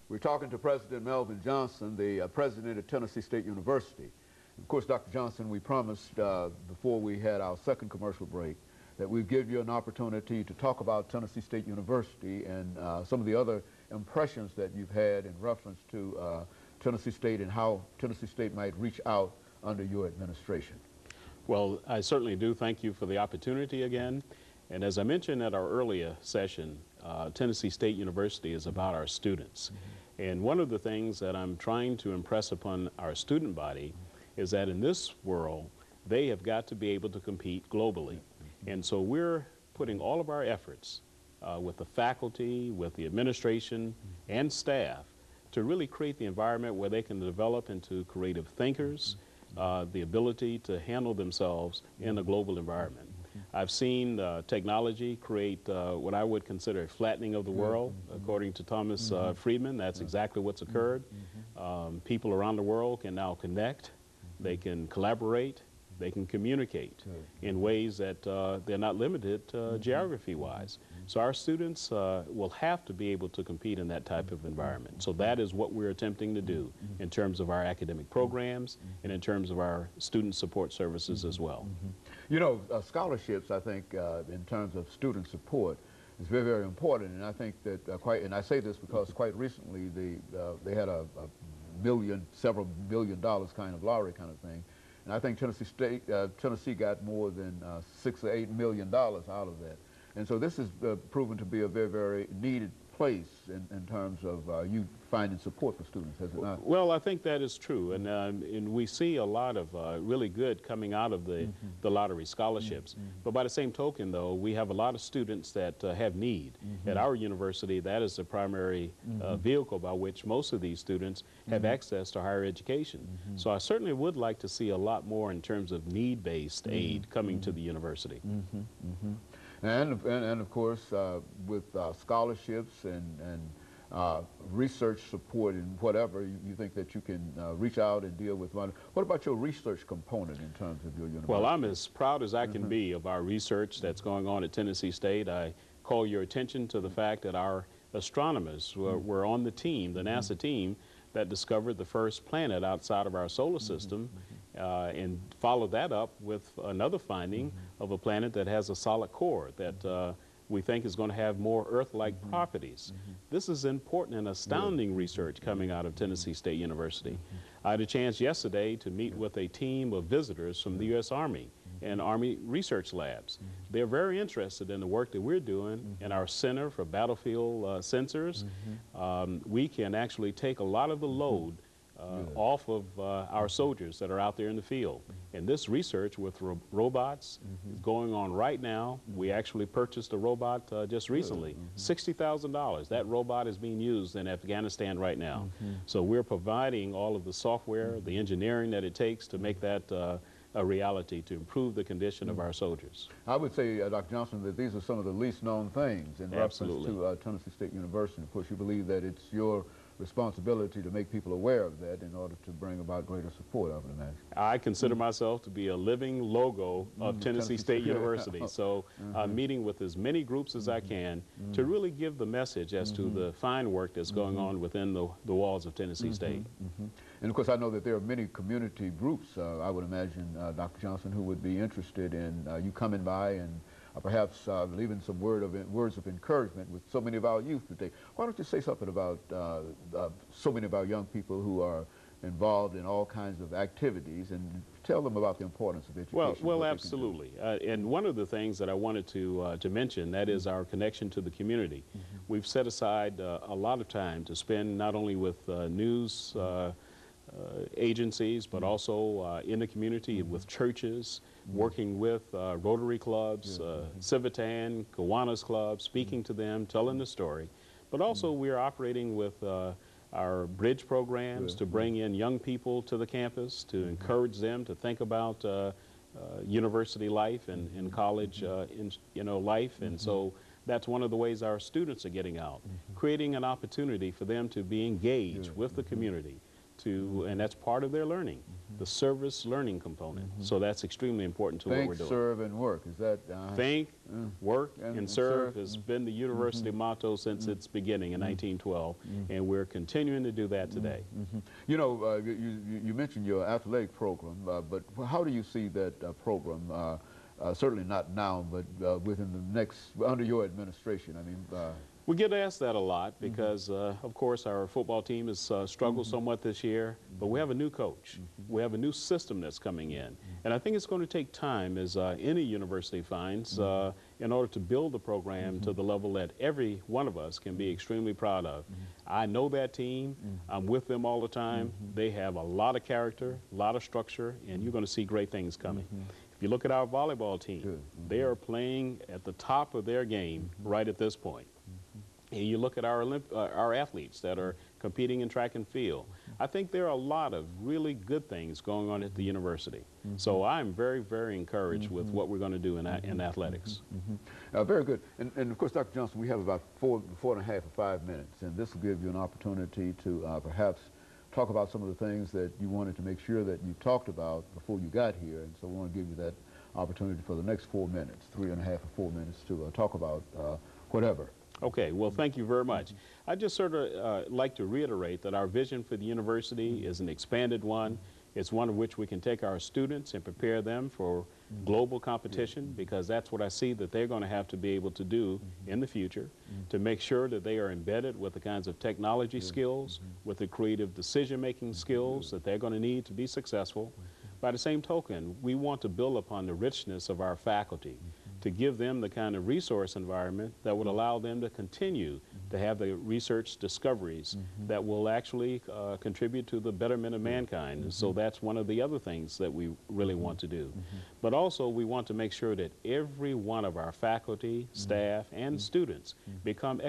We're talking to President Melvin Johnson, the president of Tennessee State University. Of course, Dr. Johnson, we promised before we had our second commercial break that we'd give you an opportunity to talk about Tennessee State University and some of the other impressions that you've had in reference to Tennessee State and how Tennessee State might reach out under your administration. Well, I certainly do thank you for the opportunity again. And as I mentioned at our earlier session, Tennessee State University is about our students. And one of the things that I'm trying to impress upon our student body is that in this world, they have got to be able to compete globally. And so we're putting all of our efforts with the faculty, with the administration, and staff to really create the environment where they can develop into creative thinkers, the ability to handle themselves in a global environment. I've seen technology create what I would consider a flattening of the world. According to Thomas Friedman, that's exactly what's occurred. People around the world can now connect, they can collaborate, they can communicate in ways that they're not limited geography-wise. So our students will have to be able to compete in that type of environment. So that is what we're attempting to do in terms of our academic programs and in terms of our student support services as well. You know, scholarships, I think, in terms of student support is very, very important. And I think that and I say this because quite recently they had a several $1 billion kind of lottery kind of thing. And I think Tennessee got more than $6 or $8 million out of that. And so this has proven to be a very, very needed place in terms of you finding support for students, has it not? Well, I think that is true. And we see a lot of really good coming out of the lottery scholarships. But by the same token, though, we have a lot of students that have need. At our university, that is the primary vehicle by which most of these students have access to higher education. So I certainly would like to see a lot more in terms of need-based aid coming to the university. And of course, with scholarships and research support and whatever, you think that you can reach out and deal with money. What about your research component in terms of your university? Well, I'm as proud as I can be of our research that's going on at Tennessee State. I call your attention to the fact that our astronomers were on the team, the NASA team, that discovered the first planet outside of our solar system, and followed that up with another finding of a planet that has a solid core that we think is going to have more Earth-like properties. This is important and astounding research coming out of Tennessee State University. I had a chance yesterday to meet with a team of visitors from the U.S. Army and Army research labs. They're very interested in the work that we're doing in our Center for Battlefield Sensors. We can actually take a lot of the load off of our soldiers that are out there in the field. And this research with robots is going on right now. We actually purchased a robot just recently, $60,000. That robot is being used in Afghanistan right now. So we're providing all of the software, the engineering that it takes to make that a reality, to improve the condition of our soldiers. I would say, Dr. Johnson, that these are some of the least known things in reference to Tennessee State University. Of course, you believe that it's your responsibility to make people aware of that in order to bring about greater support, I would imagine. I consider myself to be a living logo of Tennessee State University. So I'm meeting with as many groups as I can to really give the message as to the fine work that's going on within the walls of Tennessee State. And of course, I know that there are many community groups, I would imagine, Dr. Johnson, who would be interested in you coming by and perhaps leaving some words of encouragement with so many of our youth today. Why don't you say something about so many of our young people who are involved in all kinds of activities and tell them about the importance of education? Well, absolutely. And one of the things that I wanted to mention, that is our connection to the community. We've set aside a lot of time to spend not only with news agencies, but also in the community with churches, working with Rotary clubs, Civitan, Kiwanis clubs, speaking to them, telling the story. But also we're operating with our bridge programs to bring in young people to the campus, to encourage them to think about university life and college life. And so that's one of the ways our students are getting out, creating an opportunity for them to be engaged with the community, and that's part of their learning. the service learning component. So that's extremely important to what we're Think, doing. serve, and work. Is that? Think, work, and serve has Mm-hmm. been the university motto since its beginning in 1912, and we're continuing to do that today. You know, you mentioned your athletic program, but how do you see that program? Certainly not now, but within the next, under your administration. I mean, We get asked that a lot because, of course, our football team has struggled somewhat this year, but we have a new coach. We have a new system that's coming in. And I think it's going to take time, as any university finds, in order to build the program to the level that every one of us can be extremely proud of. I know that team. I'm with them all the time. They have a lot of character, a lot of structure, and you're going to see great things coming. If you look at our volleyball team, they are playing at the top of their game right at this point. And you look at our athletes that are competing in track and field. I think there are a lot of really good things going on at the university. So I'm very, very encouraged with what we're going to do in athletics. Very good. And of course, Dr. Johnson, we have about four and a half or 5 minutes, and this will give you an opportunity to perhaps talk about some of the things that you wanted to make sure that you talked about before you got here. And so we want to give you that opportunity for the next 4 minutes, 3.5 or 4 minutes, to talk about whatever. Okay, well, thank you very much. I just sort of like to reiterate that our vision for the university is an expanded one. It's one of which we can take our students and prepare them for global competition, because that's what I see that they're going to have to be able to do in the future, to make sure that they are embedded with the kinds of technology skills, with the creative decision-making skills that they're going to need to be successful. By the same token, we want to build upon the richness of our faculty, to give them the kind of resource environment that would allow them to continue to have the research discoveries that will actually contribute to the betterment of mankind. And so that's one of the other things that we really want to do. But also we want to make sure that every one of our faculty, staff, and students become